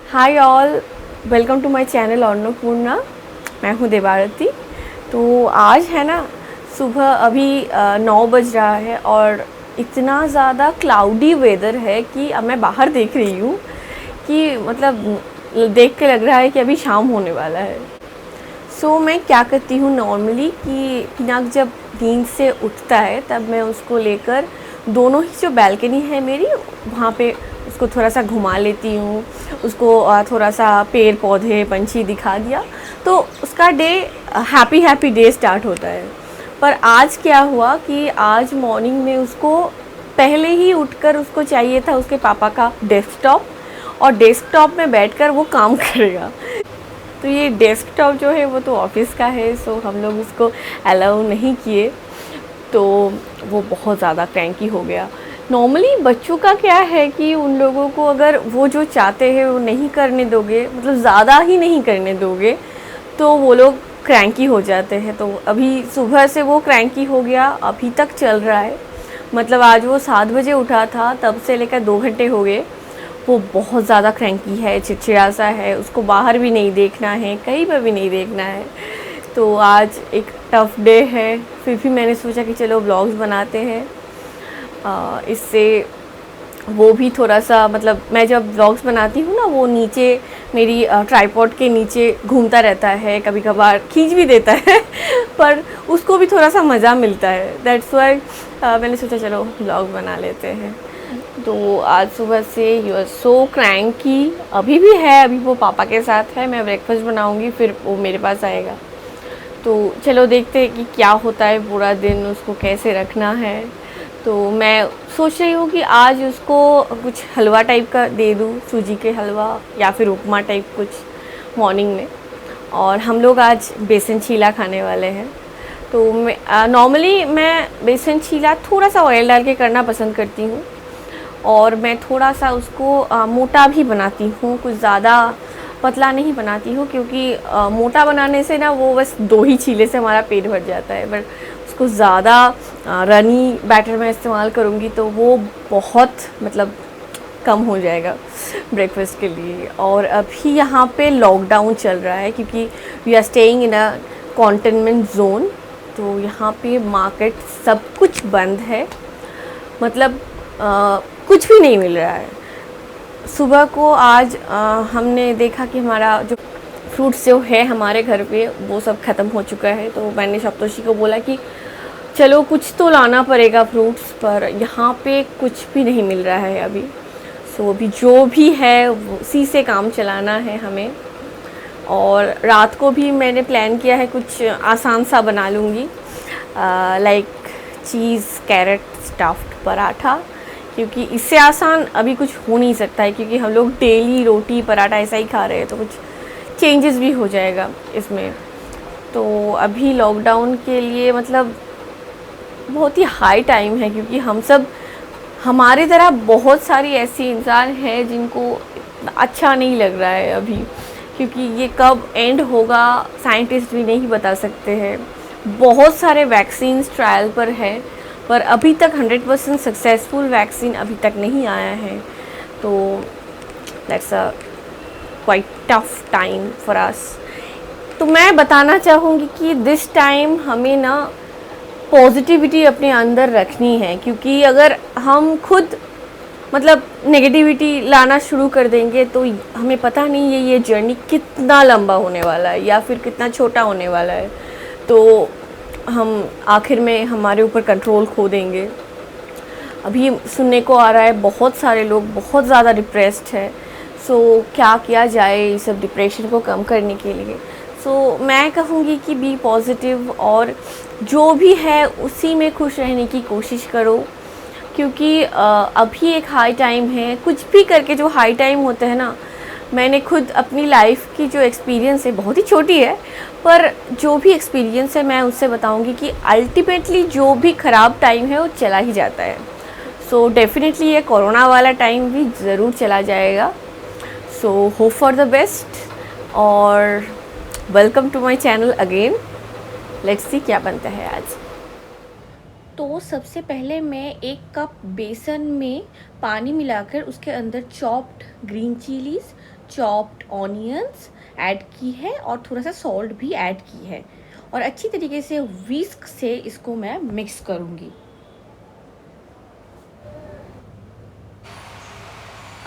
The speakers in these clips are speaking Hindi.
Hi all, welcome to my channel Annapurna. मैं हूँ देवारती। तो आज है ना, सुबह अभी 9 बज रहा है और इतना ज़्यादा क्लाउडी वेदर है कि अब मैं बाहर देख रही हूँ कि मतलब देख के लग रहा है कि अभी शाम होने वाला है। मैं क्या करती हूँ नॉर्मली कि पिनाक जब नींद से उठता है तब मैं उसको लेकर दोनों ही जो बालकनी है मेरी वहाँ पे उसको थोड़ा सा घुमा लेती हूँ। उसको थोड़ा सा पेड़ पौधे पंछी दिखा दिया तो उसका day happy happy day start होता है। पर आज क्या हुआ कि आज मॉर्निंग में उसको पहले ही उठकर उसको चाहिए था उसके पापा का डेस्कटॉप, और डेस्कटॉप में बैठकर वो काम करेगा। तो ये डेस्कटॉप जो है वो तो ऑफिस का है, सो हम लोग उसको अलाउ नहीं किए। तो वो बहुत ज़्यादा क्रैंकी हो गया। नॉर्मली बच्चों का क्या है कि उन लोगों को अगर वो जो चाहते हैं वो नहीं करने दोगे, मतलब ज़्यादा ही नहीं करने दोगे, तो वो लोग क्रैंकी हो जाते हैं। तो अभी सुबह से वो क्रैंकी हो गया, अभी तक चल रहा है। मतलब आज वो 7 बजे उठा था, तब से लेकर 2 घंटे हो गए। वो बहुत ज़्यादा क्रैंकी है, चिड़चिड़ा सा है, उसको बाहर भी नहीं देखना है, कहीं पर भी नहीं देखना है। तो आज एक टफ़ डे है, फिर भी मैंने सोचा कि चलो व्लॉग्स बनाते हैं। इससे वो भी थोड़ा सा, मतलब मैं जब व्लॉग्स बनाती हूँ ना, वो नीचे मेरी ट्राइपॉड के नीचे घूमता रहता है, कभी कभार खींच भी देता है पर उसको भी थोड़ा सा मज़ा मिलता है। दैट्स वाई मैंने सोचा चलो व्लॉग बना लेते हैं। तो आज सुबह से यू आर सो क्रैंकी, अभी भी है, अभी वो पापा के साथ है। मैं ब्रेकफास्ट बनाऊंगी फिर वो मेरे पास आएगा। तो चलो देखते हैं कि क्या होता है, पूरा दिन उसको कैसे रखना है। तो मैं सोच रही हूँ कि आज उसको कुछ हलवा टाइप का दे दूँ, सूजी के हलवा या फिर उपमा टाइप कुछ मॉर्निंग में। और हम लोग आज बेसन चीला खाने वाले हैं। तो मैं नॉर्मली मैं बेसन चीला थोड़ा सा ऑयल डाल के करना पसंद करती हूँ, और मैं थोड़ा सा उसको मोटा भी बनाती हूँ, कुछ ज़्यादा पतला नहीं बनाती हूँ, क्योंकि मोटा बनाने से ना वो बस 2 ही चीले से हमारा पेट भर जाता है। बट उसको ज़्यादा रनी बैटर में इस्तेमाल करूँगी तो वो बहुत मतलब कम हो जाएगा ब्रेकफास्ट के लिए। और अभी यहाँ पे लॉकडाउन चल रहा है क्योंकि we are staying in a containment zone. तो यहाँ पे मार्केट सब कुछ बंद है, मतलब कुछ भी नहीं मिल रहा है। सुबह को आज हमने देखा कि हमारा जो फ्रूट्स जो है हमारे घर पे वो सब ख़त्म हो चुका है। तो मैंने सप्तोशी को बोला कि चलो कुछ तो लाना पड़ेगा फ्रूट्स, पर यहाँ पे कुछ भी नहीं मिल रहा है अभी। अभी जो भी है उसी से काम चलाना है हमें। और रात को भी मैंने प्लान किया है कुछ आसान सा बना लूँगी, लाइक चीज़ कैरेट स्टफ्ड पराठा, क्योंकि इससे आसान अभी कुछ हो नहीं सकता है, क्योंकि हम लोग डेली रोटी पराठा ऐसा ही खा रहे हैं। तो कुछ चेंजेस भी हो जाएगा इसमें। तो अभी लॉकडाउन के लिए मतलब बहुत ही हाई टाइम है, क्योंकि हम सब हमारी तरह बहुत सारी ऐसी इंसान हैं जिनको अच्छा नहीं लग रहा है अभी, क्योंकि ये कब एंड होगा साइंटिस्ट भी नहीं बता सकते हैं। बहुत सारे वैक्सीन्स ट्रायल पर है, पर अभी तक 100% सक्सेसफुल वैक्सीन अभी तक नहीं आया है। तो that's a quite tough time for us. तो मैं बताना चाहूँगी कि दिस टाइम हमें ना पॉजिटिविटी अपने अंदर रखनी है, क्योंकि अगर हम खुद मतलब नेगेटिविटी लाना शुरू कर देंगे तो हमें पता नहीं है ये जर्नी कितना लंबा होने वाला है या फिर कितना छोटा होने वाला है। तो हम आखिर में हमारे ऊपर कंट्रोल खो देंगे। अभी सुनने को आ रहा है बहुत सारे लोग बहुत ज़्यादा डिप्रेस्ड है। क्या किया जाए इस सब डिप्रेशन को कम करने के लिए? मैं कहूँगी कि बी पॉजिटिव, और जो भी है उसी में खुश रहने की कोशिश करो, क्योंकि अभी एक हाई टाइम है। कुछ भी करके जो हाई टाइम होता है ना, मैंने खुद अपनी लाइफ की जो एक्सपीरियंस है, बहुत ही छोटी है पर जो भी एक्सपीरियंस है मैं उससे बताऊंगी कि अल्टीमेटली जो भी ख़राब टाइम है वो चला ही जाता है। डेफिनेटली ये कोरोना वाला टाइम भी ज़रूर चला जाएगा। होप फॉर द बेस्ट, और welcome to my channel again. Let's see क्या बनता है आज। तो सबसे पहले मैं 1 कप बेसन में पानी मिलाकर उसके अंदर chopped green chillies, chopped onions add की है और थोड़ा सा सॉल्ट भी ऐड की है और अच्छी तरीके से विस्क से इसको मैं मिक्स करूँगी।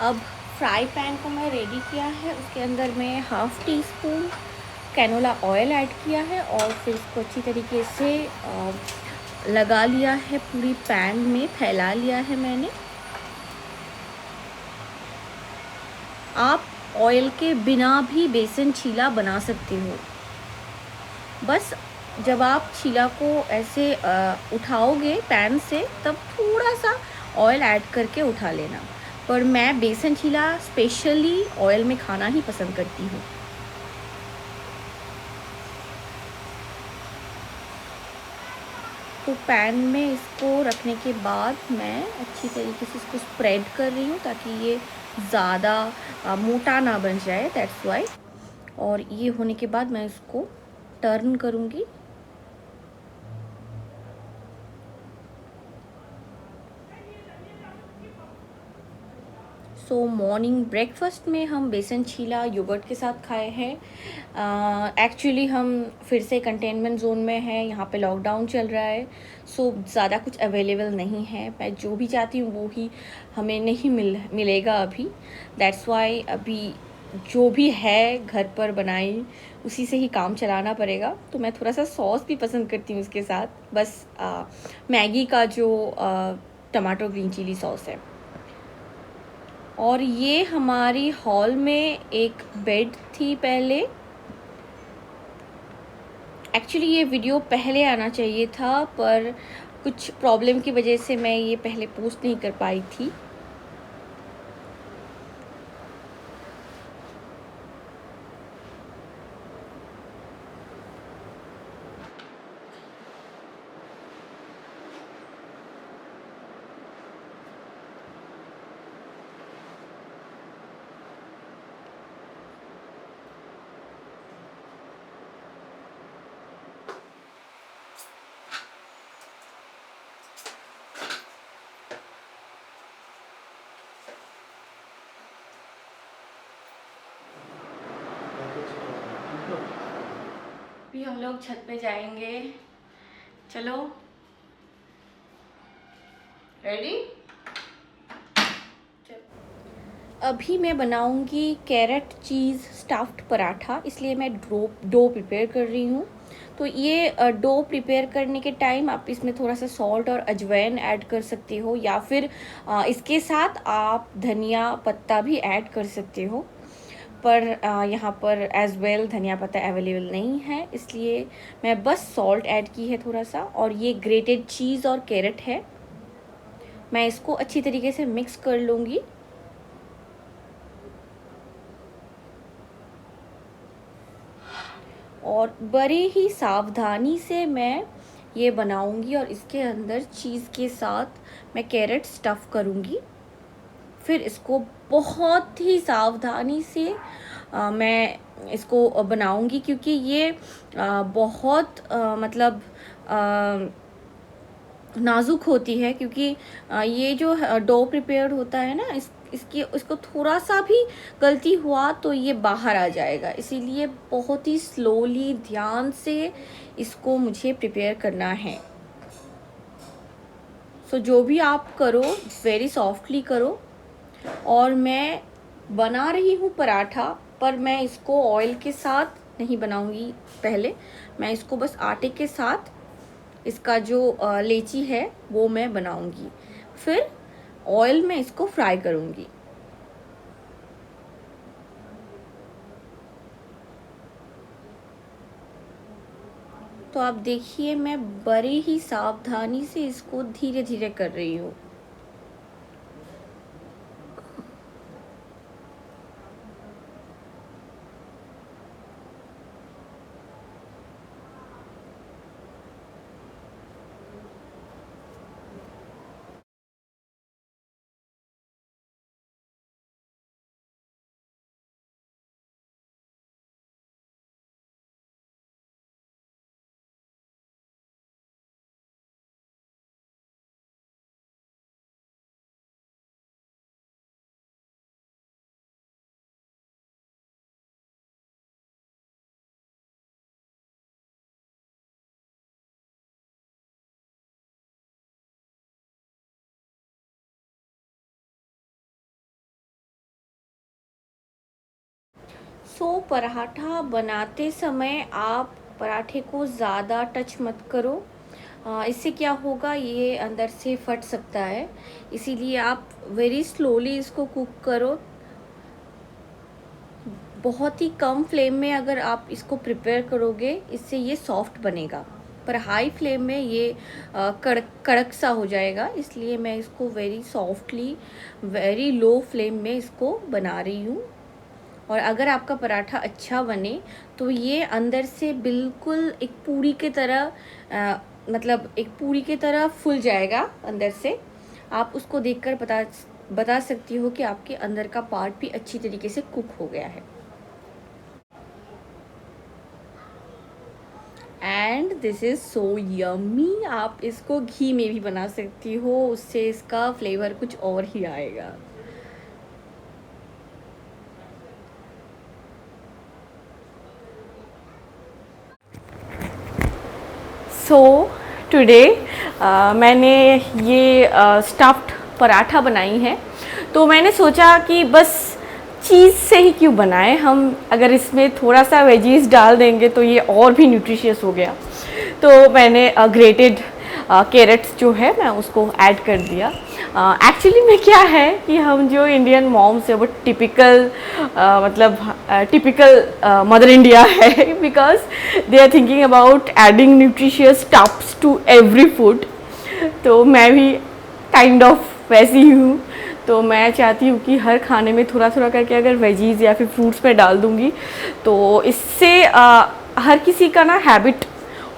अब फ्राई पैन को मैं रेडी किया है, उसके अंदर मैं half teaspoon canola oil add किया है और फिर इसको अच्छी तरीके से लगा लिया है, पूरी पैन में फैला लिया है मैंने। आप ऑयल के बिना भी बेसन चीला बना सकते हो। बस जब आप चीला को ऐसे उठाओगे पैन से तब थोड़ा सा ऑयल ऐड करके उठा लेना, पर मैं बेसन चीला स्पेशली ऑयल में खाना ही पसंद करती हूँ। तो पैन में इसको रखने के बाद मैं अच्छी तरीके से इसको स्प्रेड कर रही हूँ ताकि ये ज़्यादा मोटा ना बन जाए, दैट्स वाई। और ये होने के बाद मैं इसको टर्न करूँगी। सो मॉर्निंग ब्रेकफास्ट में हम बेसन चीला योगर्ट के साथ खाए हैं। एक्चुअली हम फिर से कंटेनमेंट जोन में हैं, यहाँ पे लॉकडाउन चल रहा है, सो ज़्यादा कुछ अवेलेबल नहीं है। मैं जो भी चाहती हूँ वो ही हमें नहीं मिलेगा अभी, दैट्स वाई अभी जो भी है घर पर बनाई उसी से ही काम चलाना पड़ेगा। तो मैं थोड़ा सा सॉस भी पसंद करती हूँ उसके साथ, बस मैगी का जो टमाटो ग्रीन चिली सॉस है। और ये हमारी हॉल में एक बेड थी पहले। एक्चुअली ये वीडियो पहले आना चाहिए था, पर कुछ प्रॉब्लम की वजह से मैं ये पहले पोस्ट नहीं कर पाई थी। अभी हम लोग छत पे जाएंगे, चलो रेडी। अभी मैं बनाऊंगी कैरेट चीज़ स्टफ्ड पराठा, इसलिए मैं डो प्रिपेयर कर रही हूँ। तो ये डो प्रिपेयर करने के टाइम आप इसमें थोड़ा सा सॉल्ट और अजवाइन ऐड कर सकते हो, या फिर इसके साथ आप धनिया पत्ता भी ऐड कर सकते हो, पर यहाँ पर एज वेल धनिया पत्ता अवेलेबल नहीं है, इसलिए मैं बस सॉल्ट ऐड की है थोड़ा सा। और ये ग्रेटेड चीज़ और कैरेट है, मैं इसको अच्छी तरीके से मिक्स कर लूँगी। और बड़े ही सावधानी से मैं ये बनाऊंगी और इसके अंदर चीज़ के साथ मैं कैरेट स्टफ़ करूंगी। फिर इसको बहुत ही सावधानी से मैं इसको बनाऊंगी, क्योंकि ये बहुत मतलब नाजुक होती है, क्योंकि ये जो डो प्रिपेयर्ड होता है ना, इसको थोड़ा सा भी गलती हुआ तो ये बाहर आ जाएगा, इसीलिए बहुत ही स्लोली ध्यान से इसको मुझे प्रिपेयर करना है। सो जो भी आप करो वेरी सॉफ्टली करो। और मैं बना रही हूँ पराठा, पर मैं इसको ऑयल के साथ नहीं बनाऊंगी, पहले मैं इसको बस आटे के साथ इसका जो लेची है वो मैं बनाऊंगी, फिर ऑयल में इसको फ्राई करूंगी। तो आप देखिए मैं बड़ी ही सावधानी से इसको धीरे धीरे कर रही हूँ। सो पराठा बनाते समय आप पराठे को ज़्यादा टच मत करो, इससे क्या होगा, ये अंदर से फट सकता है। इसीलिए आप वेरी स्लोली इसको कुक करो, बहुत ही कम फ्लेम में अगर आप इसको प्रिपेयर करोगे, इससे ये सॉफ्ट बनेगा। पर हाई फ्लेम में ये कड़क कड़क सा हो जाएगा, इसलिए मैं इसको very softly very low flame में इसको बना रही हूँ। और अगर आपका पराठा अच्छा बने तो ये अंदर से बिल्कुल एक पूरी की तरह मतलब एक पूरी की तरह फूल जाएगा अंदर से। आप उसको देखकर बता सकती हो कि आपके अंदर का पार्ट भी अच्छी तरीके से कुक हो गया है। And this is so yummy. आप इसको घी में भी बना सकती हो, उससे इसका फ्लेवर कुछ और ही आएगा। सो टुडे मैंने ये स्टफ्ड पराठा बनाई है, तो मैंने सोचा कि बस चीज़ से ही क्यों बनाएं हम, अगर इसमें थोड़ा सा वेजीज डाल देंगे तो ये और भी न्यूट्रिशियस हो गया। तो मैंने ग्रेटेड कैरेट्स जो है मैं उसको ऐड कर दिया। एक्चुअली में क्या है कि हम जो इंडियन मॉम्स है वो टिपिकल मतलब टिपिकल मदर इंडिया है, because they are thinking about adding nutritious stuffs to every food. तो मैं भी काइंड ऑफ वैसी ही हूँ। तो मैं चाहती हूँ कि हर खाने में थोड़ा थोड़ा करके अगर वेजीज या फिर फ्रूट्स में डाल दूँगी तो इससे हर किसी का ना हैबिट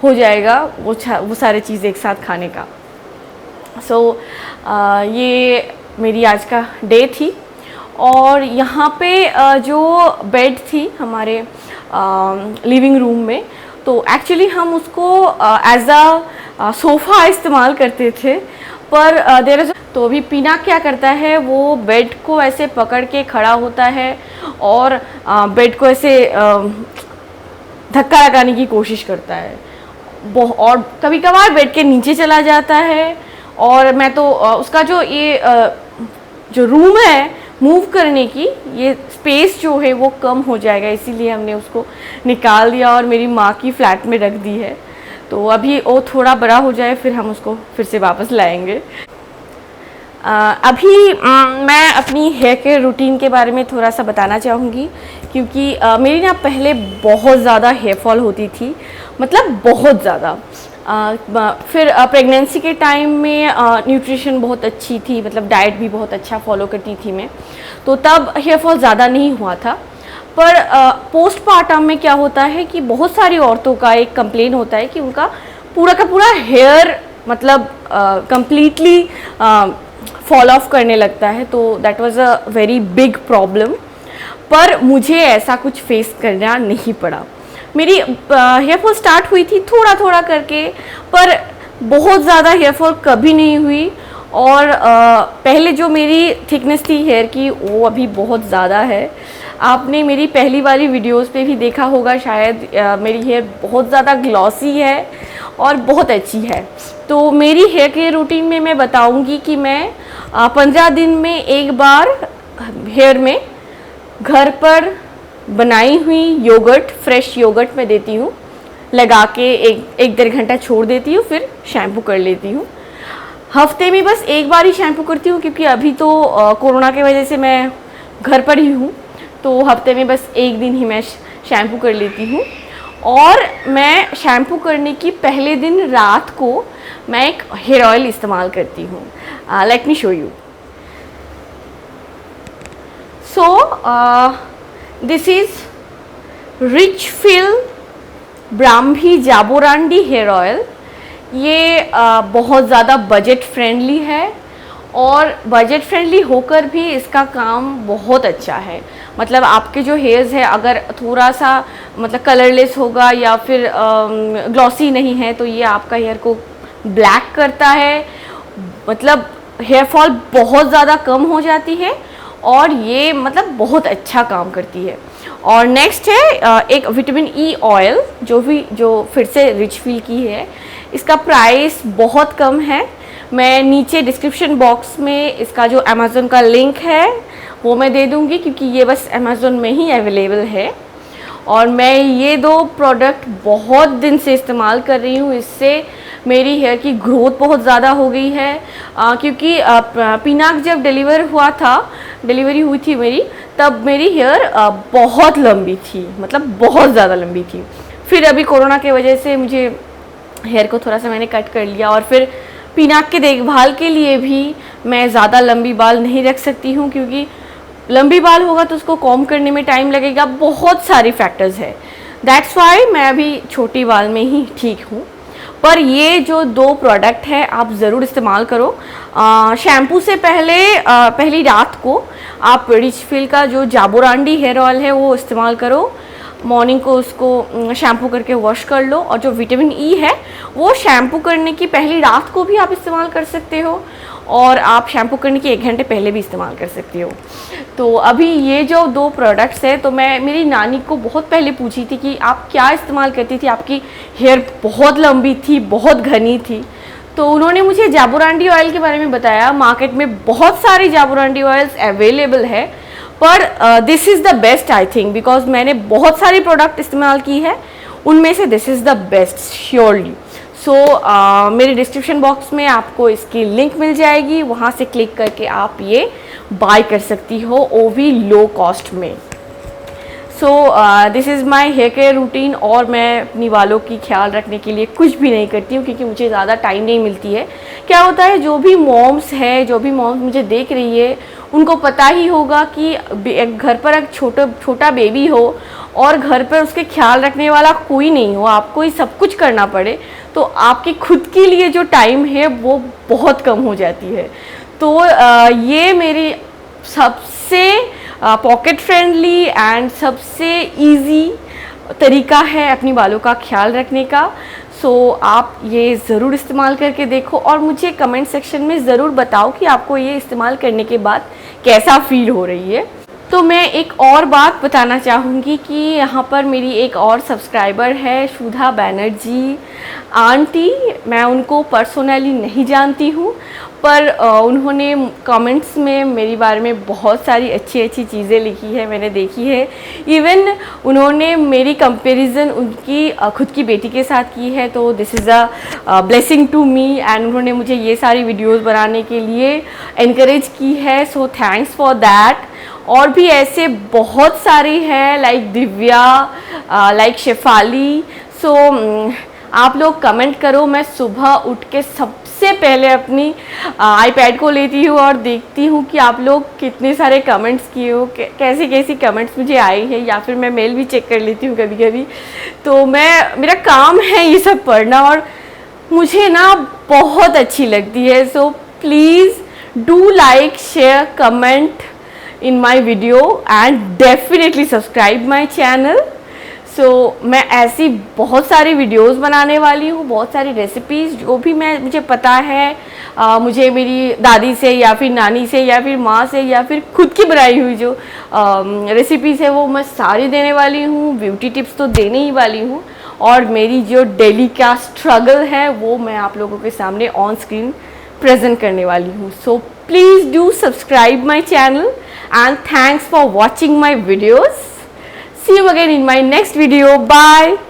हो जाएगा वो सारे चीज़ एक साथ खाने का। सो ये मेरी आज का डे थी। और यहाँ पे जो बेड थी हमारे लिविंग रूम में, तो एक्चुअली हम उसको एज अ सोफ़ा इस्तेमाल करते थे, पर देर इज़ तो अभी पीना क्या करता है, वो बेड को ऐसे पकड़ के खड़ा होता है और बेड को ऐसे धक्का लगाने की कोशिश करता है, और कभी कभार बेड के नीचे चला जाता है। और मैं तो उसका जो ये जो रूम है मूव करने की ये स्पेस जो है वो कम हो जाएगा, इसीलिए हमने उसको निकाल दिया और मेरी माँ की फ्लैट में रख दी है। तो अभी वो थोड़ा बड़ा हो जाए फिर हम उसको फिर से वापस लाएंगे। अभी मैं अपनी हेयर केयर रूटीन के बारे में थोड़ा सा बताना चाहूँगी, क्योंकि मेरी ना पहले बहुत ज़्यादा हेयर फॉल होती थी, मतलब बहुत ज़्यादा। फिर प्रेगनेंसी के टाइम में न्यूट्रिशन बहुत अच्छी थी, मतलब डाइट भी बहुत अच्छा फॉलो करती थी मैं, तो तब हेयर फॉल ज़्यादा नहीं हुआ था। पर पोस्टपार्टम में क्या होता है कि बहुत सारी औरतों का एक कंप्लेन होता है कि उनका पूरा का पूरा हेयर मतलब कंप्लीटली फॉल ऑफ करने लगता है। तो that was a very big problem, पर मुझे ऐसा कुछ फेस करना नहीं पड़ा। मेरी हेयर फॉल स्टार्ट हुई थी थोड़ा थोड़ा करके, पर बहुत ज़्यादा हेयर फॉल कभी नहीं हुई। और पहले जो मेरी थिकनेस थी हेयर की वो अभी बहुत ज़्यादा है। आपने मेरी पहली वाली वीडियोस पे भी देखा होगा शायद, मेरी हेयर बहुत ज़्यादा ग्लॉसी है और बहुत अच्छी है। तो मेरी हेयर केयर रूटीन में मैं बताऊंगी कि मैं 15 दिन में एक बार हेयर में घर पर बनाई हुई योगर्ट, फ्रेश योगर्ट मैं देती हूँ, लगा के एक डेढ़ घंटा छोड़ देती हूँ, फिर शैम्पू कर लेती हूँ। हफ्ते में बस एक बार ही शैम्पू करती हूँ, क्योंकि अभी तो कोरोना की वजह से मैं घर पर ही हूँ, तो हफ्ते में बस एक दिन ही मैं शैम्पू कर लेती हूँ। और मैं शैम्पू करने की पहले दिन रात को मैं एक हेयर ऑयल इस्तेमाल करती हूँ। Let me show you. So this is Richfeel Brahmi jaborandi hair oil. ये बहुत ज़्यादा बजट फ्रेंडली है, और बजट फ्रेंडली होकर भी इसका काम बहुत अच्छा है। मतलब आपके जो हेयर्स है अगर थोड़ा सा मतलब कलरलेस होगा या फिर ग्लॉसी नहीं है, तो ये आपका हेयर को ब्लैक करता है, मतलब हेयर फॉल बहुत ज़्यादा कम हो जाती है, और ये मतलब बहुत अच्छा काम करती है। और नेक्स्ट है एक विटामिन ई ऑयल, जो फिर से रिचफिल की है। इसका प्राइस बहुत कम है। मैं नीचे डिस्क्रिप्शन बॉक्स में इसका जो अमेज़न का लिंक है वो मैं दे दूँगी, क्योंकि ये बस अमेज़न में ही अवेलेबल है। और मैं ये 2 प्रोडक्ट बहुत दिन से इस्तेमाल कर रही हूँ। इससे मेरी हेयर की ग्रोथ बहुत ज़्यादा हो गई है, क्योंकि पिनाक जब डिलीवरी हुई थी मेरी, तब मेरी हेयर बहुत लंबी थी, मतलब बहुत ज़्यादा लंबी थी। फिर अभी कोरोना की वजह से मुझे हेयर को थोड़ा सा मैंने कट कर लिया, और फिर पिनाक के देखभाल के लिए भी मैं ज़्यादा लंबी बाल नहीं रख सकती हूँ, क्योंकि लंबी बाल होगा तो उसको कॉम्ब करने में टाइम लगेगा, बहुत सारी फैक्टर्स है। दैट्स वाई मैं अभी छोटी बाल में ही ठीक हूँ। पर ये जो 2 प्रोडक्ट है आप ज़रूर इस्तेमाल करो। शैम्पू से पहली रात को आप रिचफिल का जो जाबोरांडी हेयर ऑयल है वो इस्तेमाल करो। मॉर्निंग को उसको शैम्पू करके वॉश कर लो, और जो विटामिन ई है वो शैम्पू करने की पहली रात को भी आप इस्तेमाल कर सकते हो, और आप शैम्पू करने के 1 घंटे पहले भी इस्तेमाल कर सकती हो। तो अभी ये जो 2 प्रोडक्ट्स है, तो मैं मेरी नानी को बहुत पहले पूछी थी कि आप क्या इस्तेमाल करती थी, आपकी हेयर बहुत लंबी थी, बहुत घनी थी। तो उन्होंने मुझे जाबोरांडी ऑयल के बारे में बताया। मार्केट में बहुत सारी जाबोरांडी ऑयल्स अवेलेबल है, पर this is the best I think, because मैंने बहुत सारी प्रोडक्ट इस्तेमाल की है, उनमें से this is the best surely. So मेरे डिस्क्रिप्शन बॉक्स में आपको इसकी लिंक मिल जाएगी, वहाँ से क्लिक करके आप ये बाय कर सकती हो, वो भी लो कॉस्ट में। So this is my hair care routine, और मैं अपनी बालों की ख्याल रखने के लिए कुछ भी नहीं करती हूँ, क्योंकि मुझे ज़्यादा टाइम नहीं मिलती है। क्या होता है, जो भी मॉम्स मुझे देख रही है, उनको पता ही होगा कि घर पर एक छोटा बेबी हो और घर पर उसके ख्याल रखने वाला कोई नहीं हो, आपको ही सब कुछ करना पड़े, तो आपके खुद के लिए जो टाइम है वो बहुत कम हो जाती है। तो ये मेरी सबसे पॉकेट फ्रेंडली एंड सबसे इजी तरीका है अपनी बालों का ख्याल रखने का। सो आप ये ज़रूर इस्तेमाल करके देखो, और मुझे कमेंट सेक्शन में ज़रूर बताओ कि आपको ये इस्तेमाल करने के बाद कैसा फील हो रही है। तो मैं एक और बात बताना चाहूँगी कि यहाँ पर मेरी एक और सब्सक्राइबर है, सुधा बैनर्जी आंटी। मैं उनको पर्सनली नहीं जानती हूँ, पर उन्होंने कमेंट्स में मेरे बारे में बहुत सारी अच्छी अच्छी चीज़ें लिखी है, मैंने देखी है। इवन उन्होंने मेरी कंपैरिजन उनकी खुद की बेटी के साथ की है, तो this is a blessing to me, and उन्होंने मुझे ये सारी वीडियोस बनाने के लिए एनकरेज की है, सो थैंक्स फॉर दैट। और भी ऐसे बहुत सारी हैं, लाइक दिव्या, लाइक शेफाली। सो आप लोग कमेंट करो। मैं सुबह उठ के सबसे पहले अपनी आईपैड को लेती हूँ और देखती हूँ कि आप लोग कितने सारे कमेंट्स किए हो, कैसी कैसी कमेंट्स मुझे आई है, या फिर मैं मेल भी चेक कर लेती हूँ कभी कभी। तो मेरा काम है ये सब पढ़ना, और मुझे ना बहुत अच्छी लगती है। So please do like, share, comment in my video and definitely subscribe my channel। सो मैं ऐसी बहुत सारी वीडियोस बनाने वाली हूँ, बहुत सारी रेसिपीज़ जो भी मुझे पता है, मुझे मेरी दादी से या फिर नानी से या फिर माँ से या फिर खुद की बनाई हुई जो रेसिपीज़ है वो मैं सारी देने वाली हूँ। ब्यूटी टिप्स तो देने ही वाली हूँ, और मेरी जो डेली का स्ट्रगल है वो मैं आप लोगों के सामने ऑन स्क्रीन प्रेजेंट करने वाली हूँ। So please do subscribe my channel and thanks for watching my videos. See you again in my next video. Bye.